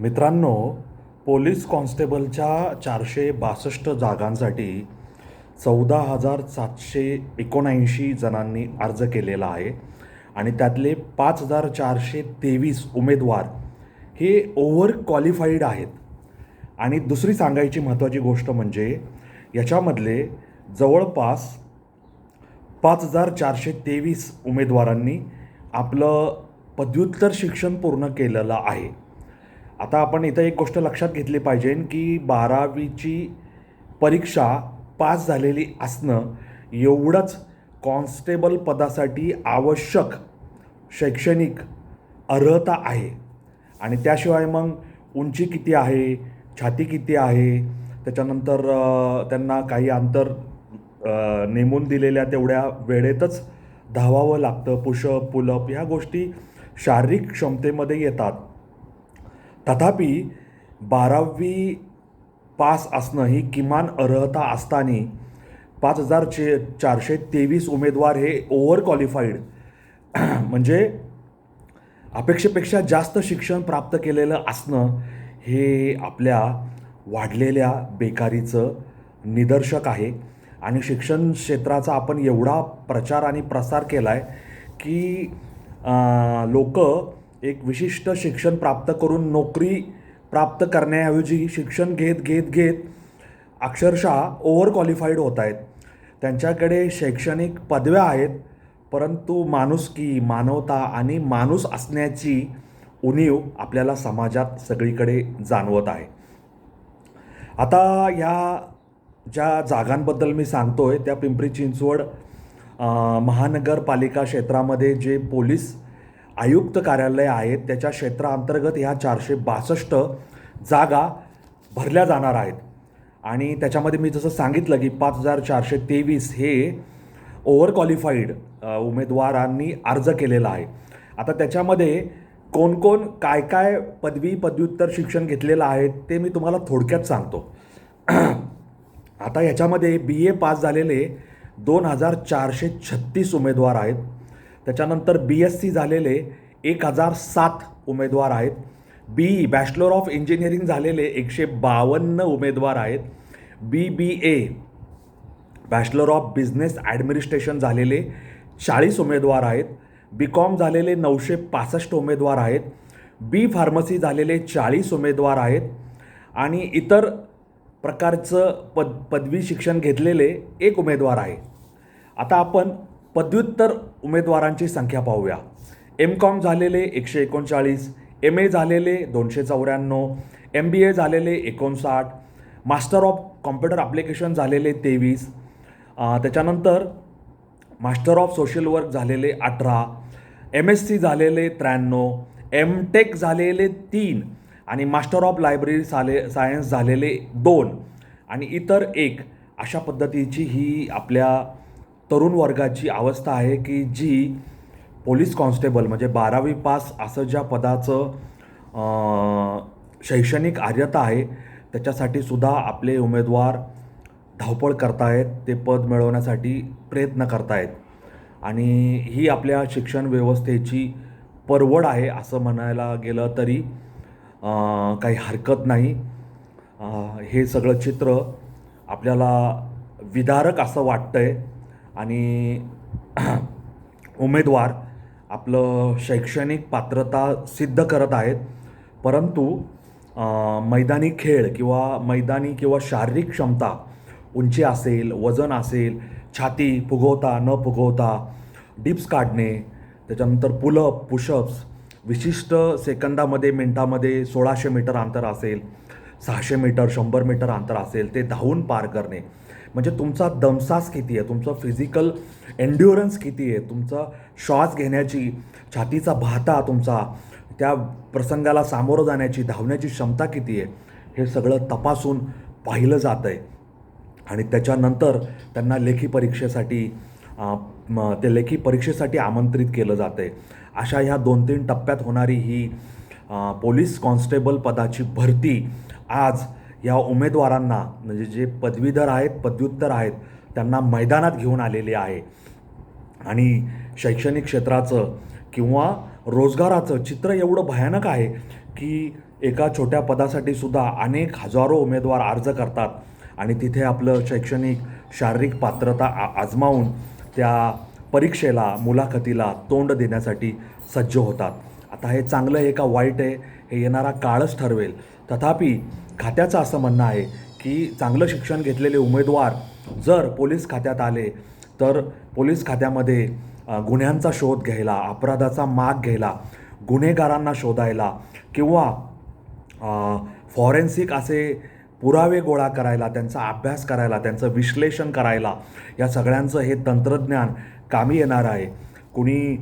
मित्रांनो, पोलीस कॉन्स्टेबलच्या 462 जागांसाठी 14,779 जणांनी अर्ज केलेला आहे आणि त्यातले 5,423 उमेदवार हे ओव्हर क्वालिफाईड आहेत. आणि दुसरी सांगायची महत्त्वाची गोष्ट म्हणजे याच्यामधले जवळपास 5,423 उमेदवारांनी आपलं पदव्युत्तर शिक्षण पूर्ण केलेलं आहे. आता आपण इथं एक गोष्ट लक्षात घेतली पाहिजे की 12वीची परीक्षा पास झालेली असणं एवढंच कॉन्स्टेबल पदासाठी आवश्यक शैक्षणिक अर्हता आहे. आणि त्याशिवाय मग उंची किती आहे, छाती किती आहे, त्याच्यानंतर त्यांना काही अंतर नेमून दिलेल्या तेवढ्या वेळेतच धावावं लागतं. पुशअप पुलअप ह्या गोष्टी शारीरिक क्षमतेमध्ये येतात. तथापि 12वी पास असणं ही किमान अर्हता असताना 5,423 उमेदवार हे ओव्हर क्वालिफाईड म्हणजे अपेक्षेपेक्षा जास्त शिक्षण प्राप्त केलेलं असणं हे आपल्या वाढलेल्या बेकारीचं निदर्शक आहे. आणि शिक्षण क्षेत्राचा आपण एवढा प्रचार आणि प्रसार केला आहे की लोक एक विशिष्ट शिक्षण प्राप्त करून नोकरी प्राप्त करण्याऐवजी शिक्षण घेत घेत घेत अक्षरशः ओव्हर क्वालिफाईड होत आहेत. त्यांच्याकडे शैक्षणिक पदव्या आहेत, परंतु माणुसकी, मानवता आणि माणूस असण्याची उणीव आपल्याला समाजात सगळीकडे जाणवत आहे. आता या ज्या जागांबद्दल मी सांगतोय त्या पिंपरी चिंचवड महानगरपालिका क्षेत्रामध्ये जे पोलीस आयुक्त कार्यालय आहेत त्याच्या क्षेत्राअंतर्गत ह्या 462 जागा भरल्या जाणार आहेत. आणि त्याच्यामध्ये मी जसं सांगितलं की 5,423 हे ओव्हर क्वालिफाईड उमेदवारांनी अर्ज केलेला आहे. आता त्याच्यामध्ये कोण कोण काय काय पदव्युत्तर शिक्षण घेतलेलं आहे ते मी तुम्हाला थोडक्यात सांगतो. आता याच्यामध्ये BA पास झालेले 2,436 उमेदवार आहेत. त्याच्यानंतर BSc झालेले 1,007 उमेदवार आहेत. BE बॅचलर ऑफ इंजिनिअरिंग झालेले 152 उमेदवार आहेत. BBA bachelor of business administration झालेले 40 उमेदवार आहेत. BCom झालेले 965 उमेदवार आहेत. B फार्मसी झालेले 40 उमेदवार आहेत. आणि इतर प्रकारचं पदवी शिक्षण घेतलेले 1 उमेदवार आहे. आता आपण पदव्युत्तर उमेदवारांची संख्या पाहूया. MCom झालेले 139, MA झालेले 294, MBA झालेले 59, मास्टर ऑफ कॉम्प्युटर ॲप्लिकेशन झालेले 23, त्याच्यानंतर मास्टर ऑफ सोशल वर्क झालेले 18, MSc झालेले 93, MTech झालेले 3 आणि मास्टर ऑफ लायब्ररी सायन्स झालेले 2 आणि इतर 1. अशा पद्धतीची ही आपल्या तरुण वर्गाची अवस्था आहे की जी पोलीस कॉन्स्टेबल म्हणजे 12वी पास असं ज्या पदाचं शैक्षणिक अर्हता आहे त्याच्यासाठी सुद्धा आपले उमेदवार धावपळ करतायत, ते पद मिळवण्यासाठी प्रयत्न करतायत. आणि ही आपल्या शिक्षण व्यवस्थेची परवड आहे असं म्हणायला गेलं तरी काही हरकत नाही. हे सगळं चित्र आपल्याला विदारक असं वाटतं आहे. आणि उमेदवार आपलं शैक्षणिक पात्रता सिद्ध करत आहेत, परंतु मैदानी खेळ किंवा शारीरिक क्षमता, उंची असेल, वजन असेल, छाती फुगवता न फुगवता, डिप्स काढणे, त्याच्यानंतर पुलअप पुशअप्स विशिष्ट सेकंदामध्ये मिनटामध्ये 1600 मीटर अंतर असेल, 600 मीटर 100 मीटर अंतर असेल ते धावून पार करणे. म्हणजे तुमचा दमसास किती आहे, तुमचं फिजिकल एन्ड्युरन्स किती आहे, तुमचा श्वास घेण्याची, छातीचा भाता तुमचा त्या प्रसंगाला सामोरं जाण्याची, धावण्याची क्षमता किती आहे हे सगळं तपासून पाहिलं जातं आहे. आणि त्याच्यानंतर त्यांना लेखी परीक्षेसाठी आमंत्रित केलं जातं आहे. अशा ह्या 2-3 टप्प्यात होणारी ही पोलीस कॉन्स्टेबल पदाची भरती आज या उमेदवारांना म्हणजे जे पदवीधर आहेत, पदव्युत्तर आहेत त्यांना मैदानात घेऊन आलेले आहे. आणि शैक्षणिक क्षेत्राचं किंवा रोजगाराचं चित्र एवढं भयानक आहे की एका छोट्या पदासाठी सुद्धा अनेक हजारो उमेदवार अर्ज करतात आणि तिथे आपलं शैक्षणिक शारीरिक पात्रता आजमावून त्या परीक्षेला मुलाखतीला तोंड देण्यासाठी सज्ज होतात. आता हे चांगलं आहे का वाईट आहे हे येणारा काळच ठरवेल. तथापि खात्याचं असं म्हणणं आहे की चांगलं शिक्षण घेतलेले उमेदवार जर पोलीस खात्यात आले तर पोलीस खात्यामध्ये गुन्ह्यांचा शोध घ्यायला, अपराधाचा माग घ्यायला, गुन्हेगारांना शोधायला किंवा फॉरेन्सिक असे पुरावे गोळा करायला, त्यांचा अभ्यास करायला, त्यांचं विश्लेषण करायला या सगळ्यांचं हे तंत्रज्ञान कामी येणार आहे. कुणी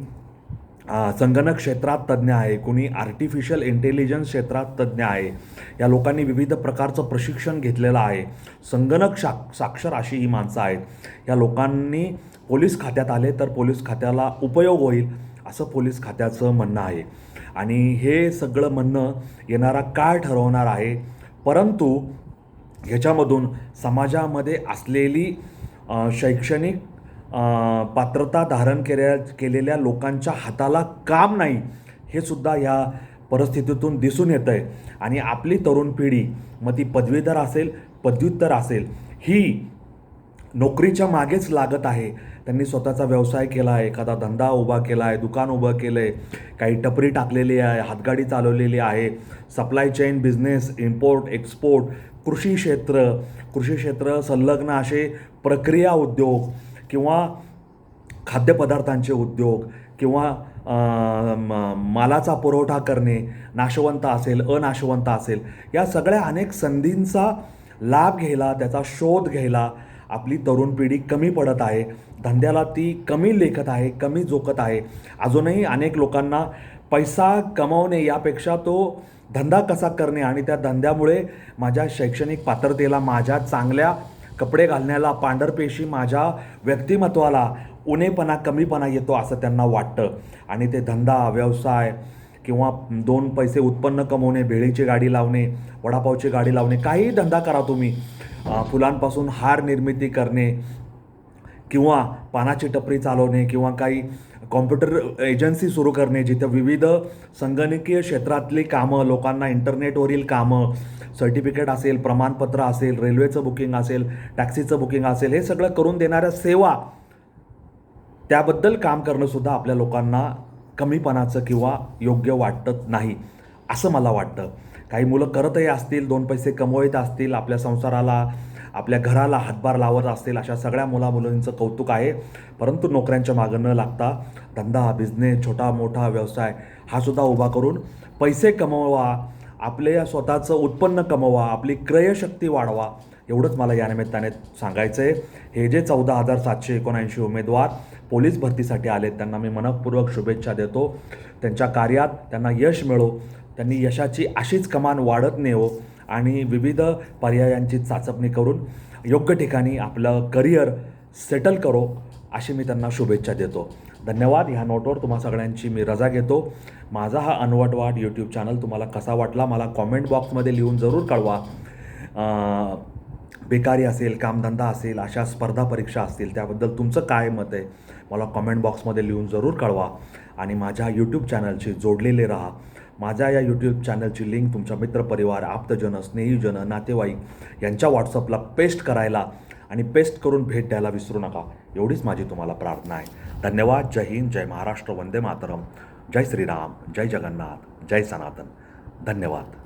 संगणक क्षेत्रात तज्ज्ञ आहे, कुणी आर्टिफिशियल इंटेलिजन्स क्षेत्रात तज्ज्ञ आहे. या लोकांनी विविध प्रकारचं प्रशिक्षण घेतलेलं आहे. संगणक साक्षर अशी ही माणसं आहेत. या लोकांनी पोलीस खात्यात आले तर पोलीस खात्याला उपयोग होईल असं पोलीस खात्याचं म्हणणं आहे. आणि हे सगळं म्हणणं येणारा काळ ठरवणार आहे. परंतु ह्याच्यामधून समाजामध्ये असलेली शैक्षणिक पात्रता धारण केलेल्या लोकांच्या हाताला काम नाही हे सुद्धा या परिस्थितीतून दिसून येतं आहे. आणि आपली तरुण पिढी, मग ती पदवीधर असेल पदव्युत्तर असेल, ही नोकरीच्या मागेच लागत आहे. त्यांनी स्वतःचा व्यवसाय केला आहे, एखादा धंदा उभा केला आहे, दुकान उभं केलं आहे, काही टपरी टाकलेली आहे, हातगाडी चालवलेली आहे, supply chain business, import export, कृषी क्षेत्र संलग्न असे प्रक्रिया उद्योग किंवा खाद्यपदार्थांचे उद्योग किंवा मालाचा पुरवठा करणे, नाशवंत असेल अनाशवंत असेल, या सगळ्या अनेक संधींचा लाभ घ्यायला, त्याचा शोध घ्यायला आपली तरुण पिढी कमी पडत आहे. धंद्याला ती कमी लेखत आहे, कमी जोखत आहे. अजूनही अनेक लोकांना पैसा कमवणे यापेक्षा तो धंदा कसा करणे आणि त्या धंद्यामुळे माझ्या शैक्षणिक पात्रतेला, माझ्या चांगल्या कपडे घालण्याला, पांढरपेशी माझ्या व्यक्तिमत्वाला उणेपणा कमीपणा येतो असं त्यांना वाटतं. आणि ते धंदा व्यवसाय किंवा 2 पैसे उत्पन्न कमवणे, भेळीची गाडी लावणे, वडापावची गाडी लावणे, काहीही धंदा करा तुम्ही, फुलांपासून हार निर्मिती करणे किंवा पानाची टपरी चालवणे किंवा काही कॉम्प्युटर एजन्सी सुरू करणे जिथं विविध संगणकीय क्षेत्रातली कामं, लोकांना इंटरनेटवरील कामं, सर्टिफिकेट असेल, प्रमाणपत्र असेल, रेल्वेचं बुकिंग असेल, टॅक्सीचं बुकिंग असेल, हे सगळं करून देणाऱ्या सेवा, त्याबद्दल काम करणंसुद्धा आपल्या लोकांना कमीपणाचं किंवा योग्य वाटत नाही असं मला वाटतं. काही मुलं करतही असतील, 2 पैसे कमवत असतील, आपल्या संसाराला, आपल्या घराला हातभार लावत असतील, अशा सगळ्या मुलामुलींचं कौतुक आहे. परंतु नोकऱ्यांच्या मागं न लागता धंदा, बिझनेस, छोटा मोठा व्यवसाय हा सुद्धा उभा करून पैसे कमवा, आपले स्वतःचं उत्पन्न कमवा, आपली क्रयशक्ती वाढवा, एवढंच मला या निमित्ताने सांगायचं आहे. हे जे 14,779 उमेदवार पोलीस भरतीसाठी आलेत त्यांना मी मनःपूर्वक शुभेच्छा देतो. त्यांच्या कार्यात त्यांना यश मिळो, त्यांनी यशाची अशीच कमान वाढत नेवो आणि विविध पर्यायांची चाचपणी करून योग्य ठिकाणी आपलं करिअर सेटल करो अशी मी त्यांना शुभेच्छा देतो. धन्यवाद. ह्या नोटवर तुम्हा सगळ्यांची मी रजा घेतो. माझा हा अनवटवाट यूट्यूब चॅनल तुम्हाला कसा वाटला मला कॉमेंट बॉक्समध्ये लिहून जरूर कळवा. बेकारी असेल, कामधंदा असेल, अशा स्पर्धा परीक्षा असतील त्याबद्दल तुमचं काय मत आहे मला कॉमेंट बॉक्समध्ये लिहून जरूर कळवा. आणि माझ्या यूट्यूब चॅनलशी जोडलेले राहा. माझ्या या यूट्यूब चॅनलची लिंक तुमच्या मित्रपरिवार, आप्तजन, स्नेहीजन, नातेवाईक यांच्या व्हॉट्सअपला पेस्ट करायला आणि पेस्ट करून भेट द्यायला विसरू नका. एवढीच माझी तुम्हाला प्रार्थना आहे. धन्यवाद. जय हिंद, जय महाराष्ट्र, वंदे मातरम, जय श्रीराम, जय जगन्नाथ, जय सनातन. धन्यवाद.